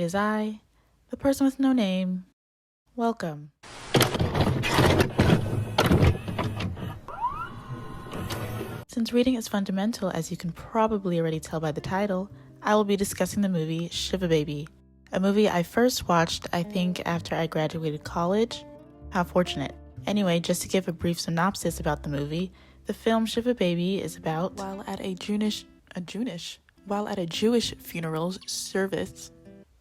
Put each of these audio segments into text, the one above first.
is I, the person with no name. Welcome. Since reading is fundamental, as you can probably already tell by the title, I will be discussing the movie Shiva Baby, a movie I first watched, I think, after I graduated college. How fortunate. Anyway, just to give a brief synopsis about the movie, the film Shiva Baby is about while at a Jewish funeral service.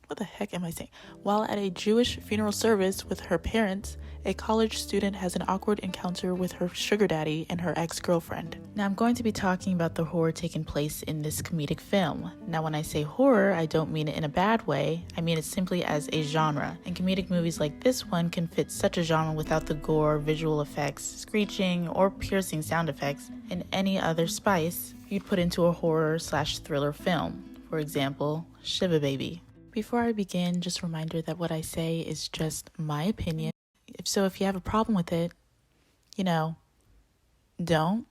What the heck am I saying? While at a Jewish funeral service with her parents, a college student has an awkward encounter with her sugar daddy and her ex-girlfriend. Now, I'm going to be talking about the horror taking place in this comedic film. Now, when I say horror, I don't mean it in a bad way. I mean it simply as a genre. And comedic movies like this one can fit such a genre without the gore, visual effects, screeching, or piercing sound effects, and any other spice you'd put into a horror/thriller film. For example, Shiva Baby. Before I begin, just a reminder that what I say is just my opinion. If you have a problem with it, don't.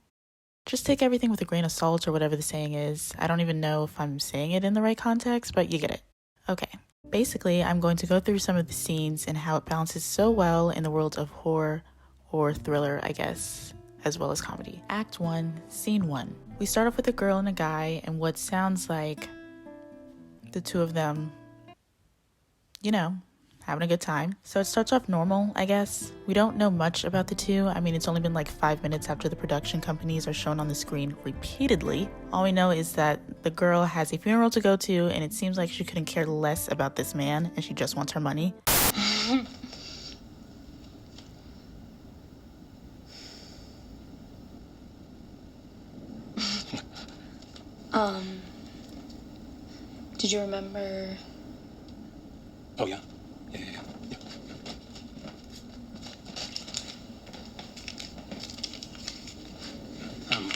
Just take everything with a grain of salt or whatever the saying is. I don't even know if I'm saying it in the right context, but you get it. Okay. Basically, I'm going to go through some of the scenes and how it balances so well in the world of horror or thriller, I guess, as well as comedy. Act 1, Scene 1. We start off with a girl and a guy and what sounds like the two of them, having a good time. So it starts off normal, I guess. We don't know much about the two. I mean, it's only been like 5 minutes after the production companies are shown on the screen repeatedly. All we know is that the girl has a funeral to go to, and it seems like she couldn't care less about this man, and she just wants her money. Did you remember? Oh, yeah.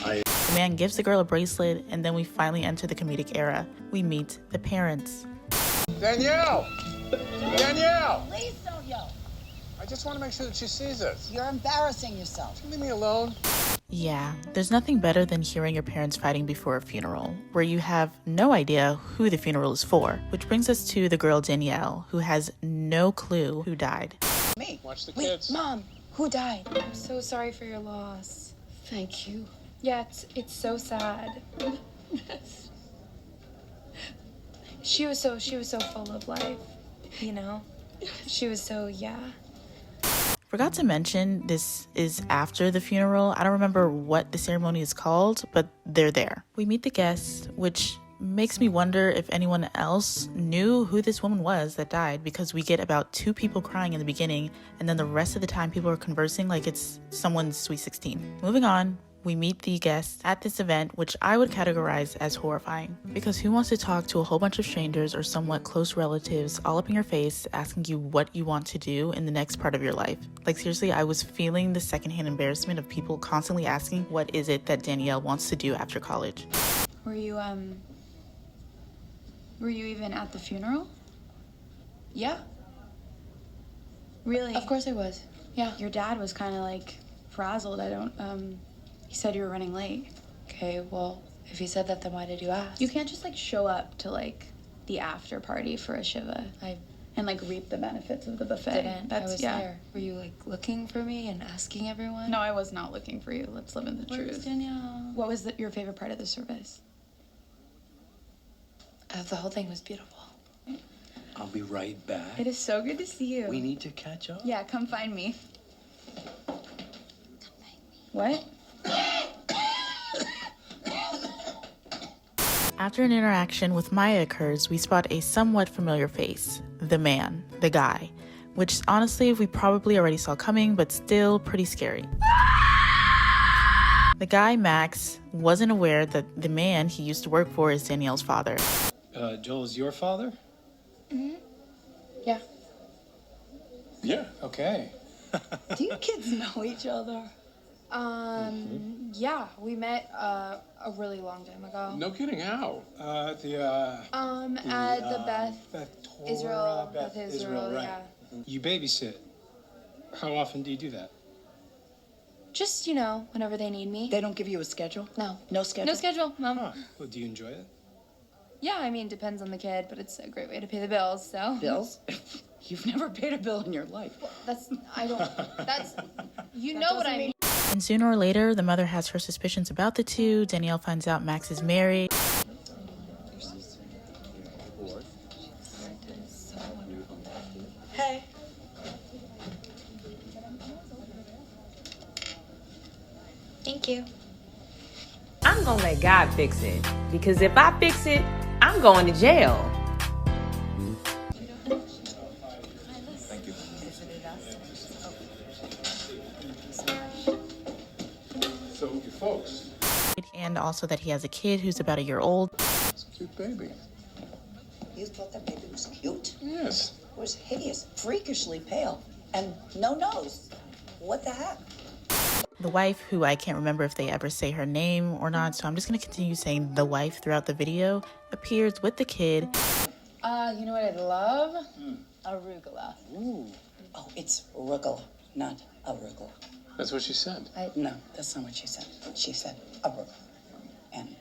The man gives the girl a bracelet, and then we finally enter the comedic era. We meet the parents. Danielle! Danielle! Please don't yell. I just want to make sure that she sees us. You're embarrassing yourself. Leave me alone. Yeah, there's nothing better than hearing your parents fighting before a funeral, where you have no idea who the funeral is for. Which brings us to the girl Danielle, who has no clue who died. Me. Watch the Wait, kids. Mom, who died? I'm so sorry for your loss. Thank you. Yeah, it's so sad. She was so full of life, She was so, yeah. Forgot to mention, this is after the funeral. I don't remember what the ceremony is called, but they're there. We meet the guests, which makes me wonder if anyone else knew who this woman was that died, because we get about 2 people crying in the beginning, and then the rest of the time people are conversing like it's someone's sweet 16. Moving on. We meet the guests at this event, which I would categorize as horrifying. Because who wants to talk to a whole bunch of strangers or somewhat close relatives all up in your face asking you what you want to do in the next part of your life? Like, seriously, I was feeling the secondhand embarrassment of people constantly asking what is it that Danielle wants to do after college. Were you even at the funeral? Yeah, Really? of course I was. Yeah. Your dad was kind of like frazzled. He said you were running late. Okay, well, if he said that, then why did you ask? You can't just show up to the after party for a Shiva and reap the benefits of the buffet. I was there. Were you looking for me and asking everyone? No, I was not looking for you. Let's live in the Where's truth. Danielle? What was your favorite part of the service? The whole thing was beautiful. I'll be right back. It is so good to see you. We need to catch up. Yeah, come find me. What? After an interaction with Maya occurs, we spot a somewhat familiar face. The man, the guy, which honestly we probably already saw coming, but still pretty scary. The guy, Max, wasn't aware that the man he used to work for is Danielle's father. Joel is your father? Mm-hmm. Yeah. Yeah. Okay. Do you kids know each other? Yeah, we met a really long time ago. No kidding, how? At the Beth Israel, Torah, Beth Israel, right. yeah. You babysit. How often do you do that? Just, whenever they need me. They don't give you a schedule? No. No schedule? No schedule, Mom. Huh. Well, do you enjoy it? Yeah, I mean, depends on the kid, but it's a great way to pay the bills, so. Bills? You've never paid a bill in your life. You know what I mean. And sooner or later, the mother has her suspicions about the two. Danielle finds out Max is married. Hey. Thank you. I'm gonna let God fix it. Because if I fix it, I'm going to jail. So, you folks. And also that he has a kid who's about a year old. It's a cute baby. You thought that baby was cute? Yes. It was hideous, freakishly pale, and no nose. What the heck? The wife, who I can't remember if they ever say her name or not, so I'm just going to continue saying the wife throughout the video, appears with the kid. You know what I'd love? Arugula. Ooh. Oh, it's arugula, not arugula. That's what she said. No, that's not what she said. She said arugula. And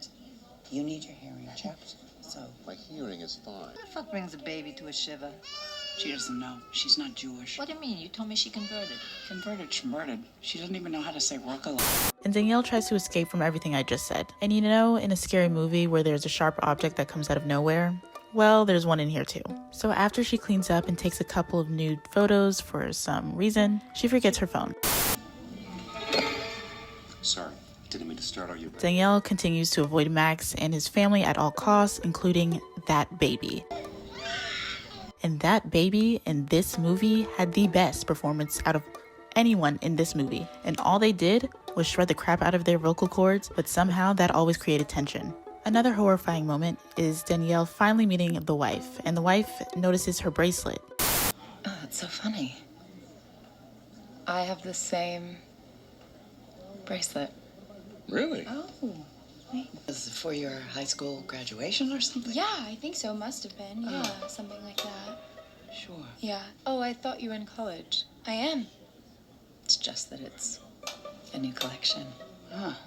you need your hearing checked, so... My hearing is fine. Who the fuck brings a baby to a Shiva? She doesn't know. She's not Jewish. What do you mean? You told me she converted. Converted, schmurted. She doesn't even know how to say arugula. And Danielle tries to escape from everything I just said. And you know, in a scary movie where there's a sharp object that comes out of nowhere, well, there's one in here too. So after she cleans up and takes a couple of nude photos for some reason, she forgets her phone. Sorry, didn't mean to startle you. Danielle continues to avoid Max and his family at all costs, including that baby. And that baby in this movie had the best performance out of anyone in this movie. And all they did was shred the crap out of their vocal cords, but somehow that always created tension. Another horrifying moment is Danielle finally meeting the wife, and the wife notices her bracelet. Oh, it's so funny. I have the same bracelet. Really? Oh. Is it for your high school graduation or something? Yeah, I think so. Must have been. Yeah, something like that. Sure. Yeah. Oh, I thought you were in college. I am. It's just that it's a new collection. Ah.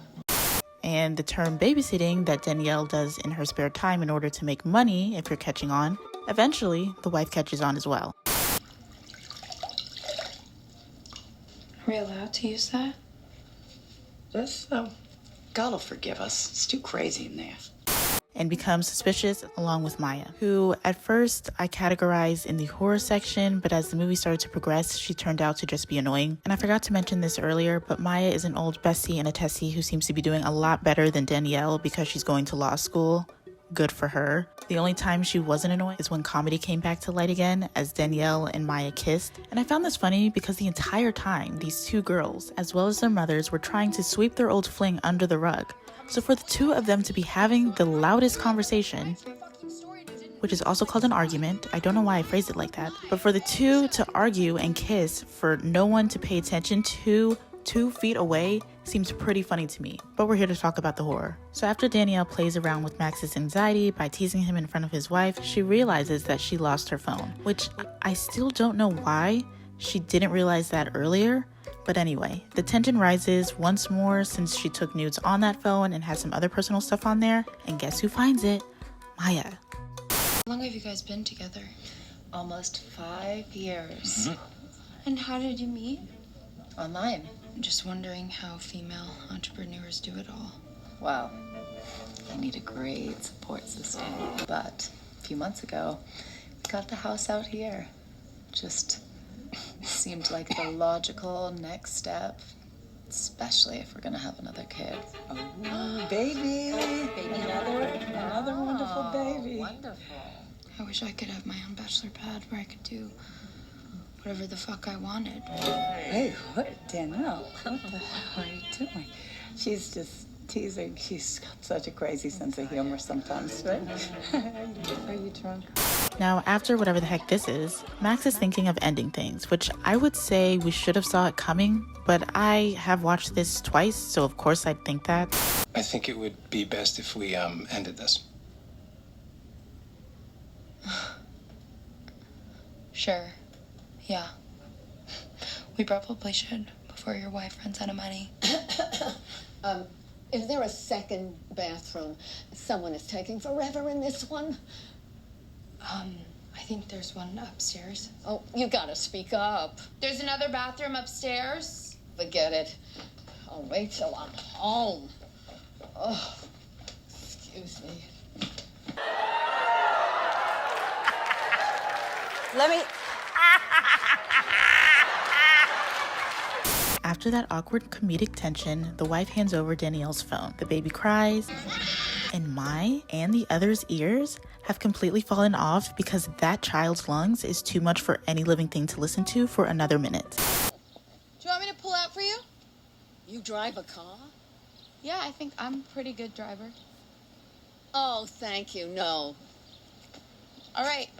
And the term babysitting that Danielle does in her spare time in order to make money, if you're catching on, eventually the wife catches on as well. Are we allowed to use that? Just, God will forgive us. It's too crazy in there. And becomes suspicious along with Maya, who at first I categorized in the horror section, but as the movie started to progress, she turned out to just be annoying. And I forgot to mention this earlier, but Maya is an old bestie and a tessie who seems to be doing a lot better than Danielle because she's going to law school. Good for her. The only time she wasn't annoying is when comedy came back to light again as Danielle and Maya kissed. And I found this funny because the entire time, these two girls, as well as their mothers, were trying to sweep their old fling under the rug. So for the two of them to be having the loudest conversation, which is also called an argument, I don't know why I phrased it like that, but for the two to argue and kiss for no one to pay attention to 2 feet away seems pretty funny to me. But we're here to talk about the horror. So after Danielle plays around with Max's anxiety by teasing him in front of his wife, she realizes that she lost her phone, which I still don't know why she didn't realize that earlier. But anyway, the tension rises once more since she took nudes on that phone and had some other personal stuff on there. And guess who finds it? Maya. How long have you guys been together? Almost 5 years. And how did you meet? Online. I'm just wondering how female entrepreneurs do it all. Well, I need a great support system. But a few months ago, we got the house out here. Just seemed like the logical next step, especially if we're gonna have another kid. Oh, baby. Another wonderful baby. Wonderful. I wish I could have my own bachelor pad where I could do whatever the fuck I wanted. Hey, what? Danielle, what the hell are you doing? She's just teasing. She's got such a crazy sense of humor sometimes, right? Are you drunk? Now, after whatever the heck this is, Max is thinking of ending things, which I would say we should have saw it coming, but I have watched this twice, so of course I'd think that. I think it would be best if we ended this. Sure. Yeah. We probably should before your wife runs out of money. Is there a second bathroom? Someone is taking forever in this one. I think there's one upstairs. Oh, you gotta speak up. There's another bathroom upstairs. Forget it. I'll wait till I'm home. Oh, excuse me. Let me. After that awkward comedic tension, the wife hands over Danielle's phone. The baby cries, and my and the others' ears have completely fallen off because that child's lungs is too much for any living thing to listen to for another minute. Do you want me to pull out for you? You drive a car? Yeah, I think I'm a pretty good driver. Oh, thank you. No. All right.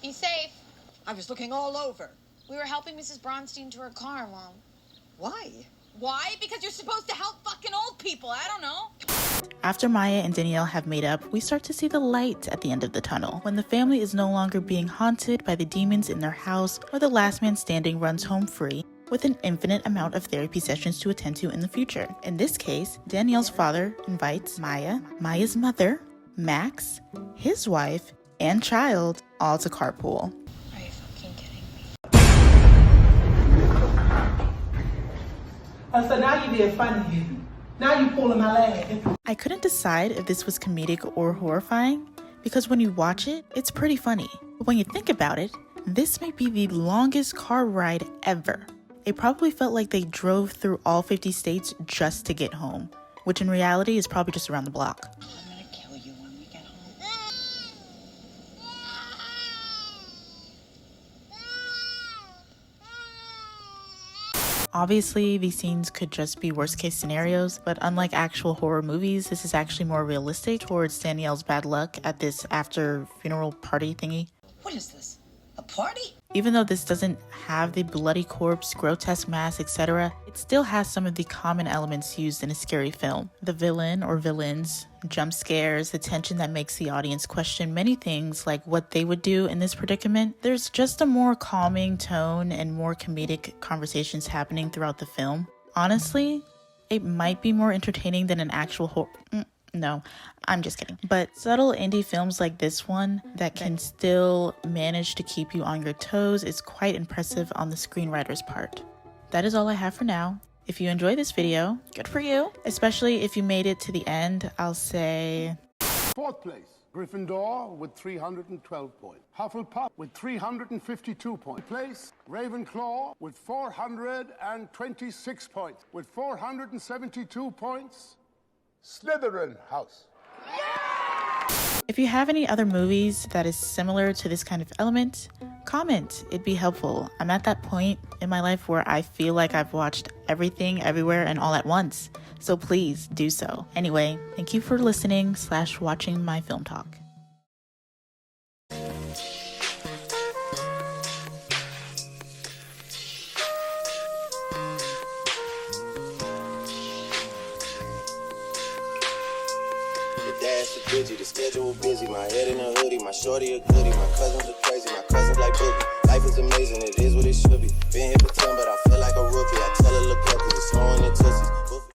Be safe. I was looking all over. We were helping Mrs. Bronstein to her car, Mom. Why? Why? Because you're supposed to help fucking old people. I don't know. After Maya and Danielle have made up, we start to see the light at the end of the tunnel, when the family is no longer being haunted by the demons in their house, or the last man standing runs home free, with an infinite amount of therapy sessions to attend to in the future. In this case, Danielle's father invites Maya, Maya's mother, Max, his wife, and child all to carpool. Are you fucking kidding me? So now you're being funny. Now you pulling my leg. I couldn't decide if this was comedic or horrifying, because when you watch it, it's pretty funny. But when you think about it, this may be the longest car ride ever. It probably felt like they drove through all 50 states just to get home, which in reality is probably just around the block. I'm gonna kill you when we get home. Obviously, these scenes could just be worst case scenarios, but unlike actual horror movies, this is actually more realistic towards Danielle's bad luck at this after funeral party thingy. What is this? A party? Even though this doesn't have the bloody corpse, grotesque mask, etc., it still has some of the common elements used in a scary film. The villain or villains, jump scares, the tension that makes the audience question many things like what they would do in this predicament. There's just a more calming tone and more comedic conversations happening throughout the film. Honestly, it might be more entertaining than an actual horror. No, I'm just kidding. But subtle indie films like this one that can still manage to keep you on your toes is quite impressive on the screenwriter's part. That is all I have for now. If you enjoyed this video, good for you. Especially if you made it to the end, I'll say... Fourth place, Gryffindor with 312 points. Hufflepuff with 352 points. Place, Ravenclaw with 426 points. With 472 points, Slytherin House. If you have any other movies that is similar to this kind of element, comment. It'd be helpful. I'm at that point in my life where I feel like I've watched everything, everywhere, and all at once. So please do so. Anyway, thank you for listening / watching my film talk. The schedule busy, my head in a hoodie, my shorty a goodie, my cousins are crazy, my cousins like boogie. Life is amazing, it is what it should be. Been here for 10, but I feel like a rookie. I tell her look up, cause it's snowing in Tussies.